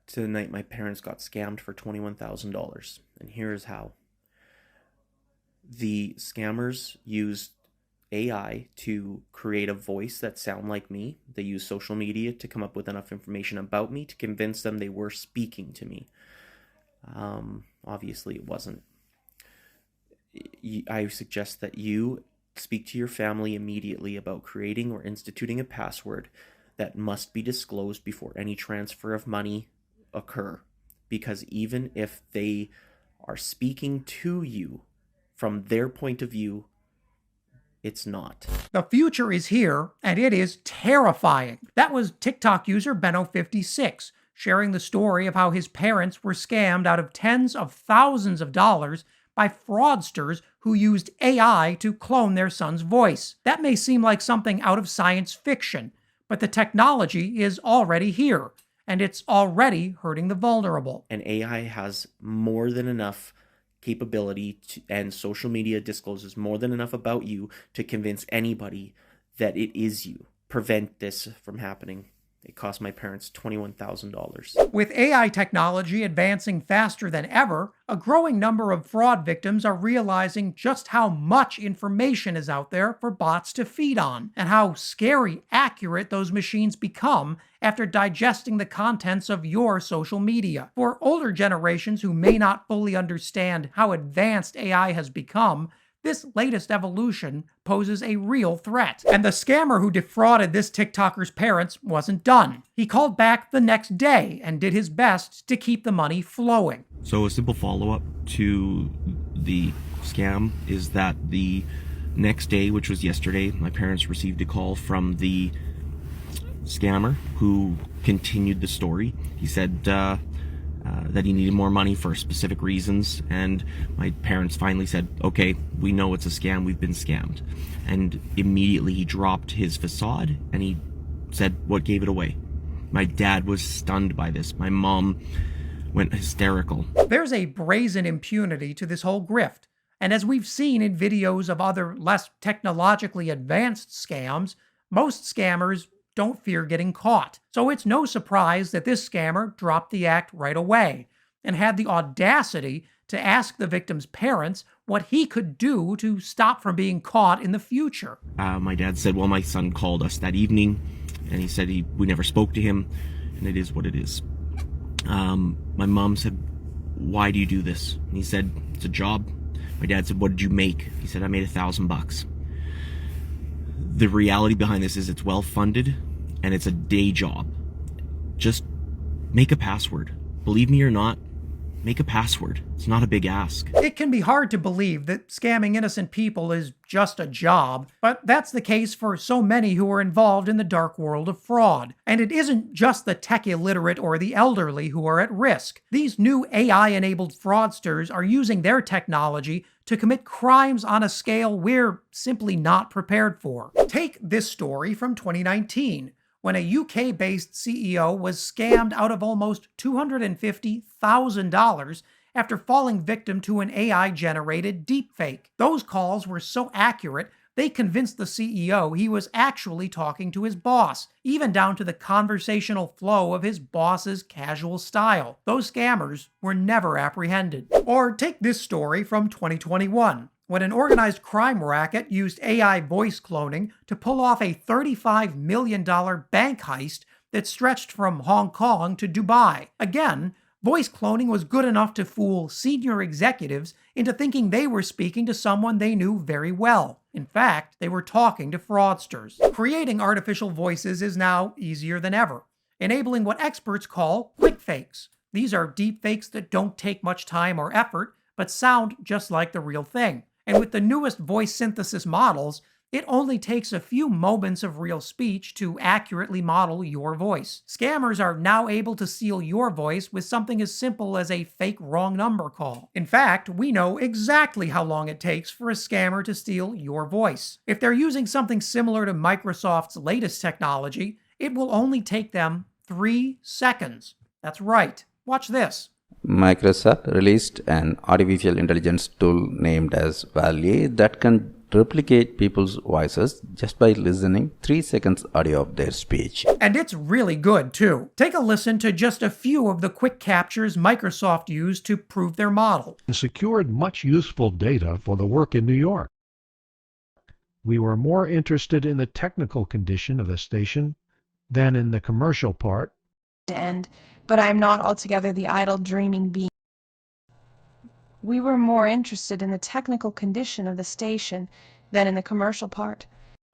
Tonight, my parents got scammed for $21,000, and here's how. The scammers used AI to create a voice that sounded like me. They used social media to come up with enough information about me to convince them they were speaking to me. Obviously, it wasn't. I suggest that you speak to your family immediately about creating or instituting a password that must be disclosed before any transfer of money occur. Because even if they are speaking to you from their point of view, it's not. The future is here, and it is terrifying. That was TikTok user Benno56 sharing the story of how his parents were scammed out of tens of thousands of dollars by fraudsters who used AI to clone their son's voice. That may seem like something out of science fiction, but the technology is already here, and it's already hurting the vulnerable. And AI has more than enough capability and social media discloses more than enough about you to convince anybody that it is you. Prevent this from happening. It cost my parents $21,000. With AI technology advancing faster than ever, a growing number of fraud victims are realizing just how much information is out there for bots to feed on, and how scary accurate those machines become after digesting the contents of your social media. For older generations who may not fully understand how advanced AI has become, this latest evolution poses a real threat. And the scammer who defrauded this TikToker's parents wasn't done. He called back the next day and did his best to keep the money flowing. So a simple follow-up to the scam is that the next day, which was yesterday, my parents received a call from the scammer who continued the story. He said that he needed more money for specific reasons, and my parents finally said, okay, we know it's a scam, we've been scammed. And immediately he dropped his facade and he said what gave it away. My dad was stunned by this. My mom went hysterical. There's a brazen impunity to this whole grift, and as we've seen in videos of other less technologically advanced scams, most scammers don't fear getting caught. So it's no surprise that this scammer dropped the act right away and had the audacity to ask the victim's parents what he could do to stop from being caught in the future. My dad said, well, my son called us that evening and he said we never spoke to him, and it is what it is. My mom said, why do you do this? And he said, it's a job. My dad said, what did you make? He said, I made $1,000. The reality behind this is it's well funded and it's a day job. Just make a password. Believe me or not, make a password. It's not a big ask. It can be hard to believe that scamming innocent people is just a job, but that's the case for so many who are involved in the dark world of fraud. And it isn't just the tech illiterate or the elderly who are at risk. These new AI-enabled fraudsters are using their technology to commit crimes on a scale we're simply not prepared for. Take this story from 2019, when a UK-based CEO was scammed out of almost $250,000 after falling victim to an AI-generated deepfake. Those calls were so accurate, they convinced the CEO he was actually talking to his boss, even down to the conversational flow of his boss's casual style. Those scammers were never apprehended. Or take this story from 2021, when an organized crime racket used AI voice cloning to pull off a $35 million bank heist that stretched from Hong Kong to Dubai. Again, voice cloning was good enough to fool senior executives into thinking they were speaking to someone they knew very well. In fact, they were talking to fraudsters. Creating artificial voices is now easier than ever, enabling what experts call quick fakes. These are deep fakes that don't take much time or effort, but sound just like the real thing. And with the newest voice synthesis models, it only takes a few moments of real speech to accurately model your voice. Scammers are now able to steal your voice with something as simple as a fake wrong number call. In fact, we know exactly how long it takes for a scammer to steal your voice. If they're using something similar to Microsoft's latest technology, it will only take them 3 seconds. That's right. Watch this. Microsoft released an artificial intelligence tool named as vall-e that can replicate people's voices just by listening 3 seconds audio of their speech. And it's really good, too. Take a listen to just a few of the quick captures Microsoft used to prove their model. And secured much useful data for the work in New York. We were more interested in the technical condition of the station than in the commercial part. But I'm not altogether the idle dreaming being. We were more interested in the technical condition of the station than in the commercial part,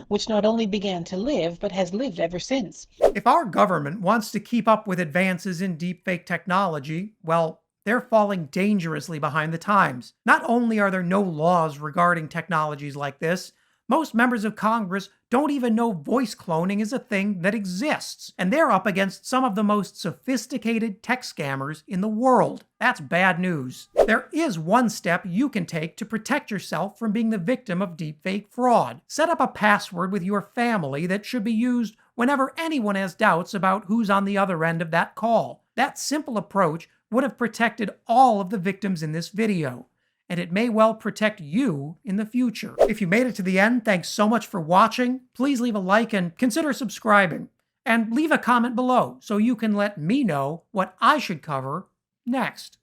which not only began to live, but has lived ever since. If our government wants to keep up with advances in deepfake technology, well, they're falling dangerously behind the times. Not only are there no laws regarding technologies like this, most members of Congress don't even know voice cloning is a thing that exists, and they're up against some of the most sophisticated tech scammers in the world. That's bad news. There is one step you can take to protect yourself from being the victim of deepfake fraud. Set up a password with your family that should be used whenever anyone has doubts about who's on the other end of that call. That simple approach would have protected all of the victims in this video, and it may well protect you in the future. If you made it to the end, thanks so much for watching. Please leave a like and consider subscribing. And leave a comment below so you can let me know what I should cover next.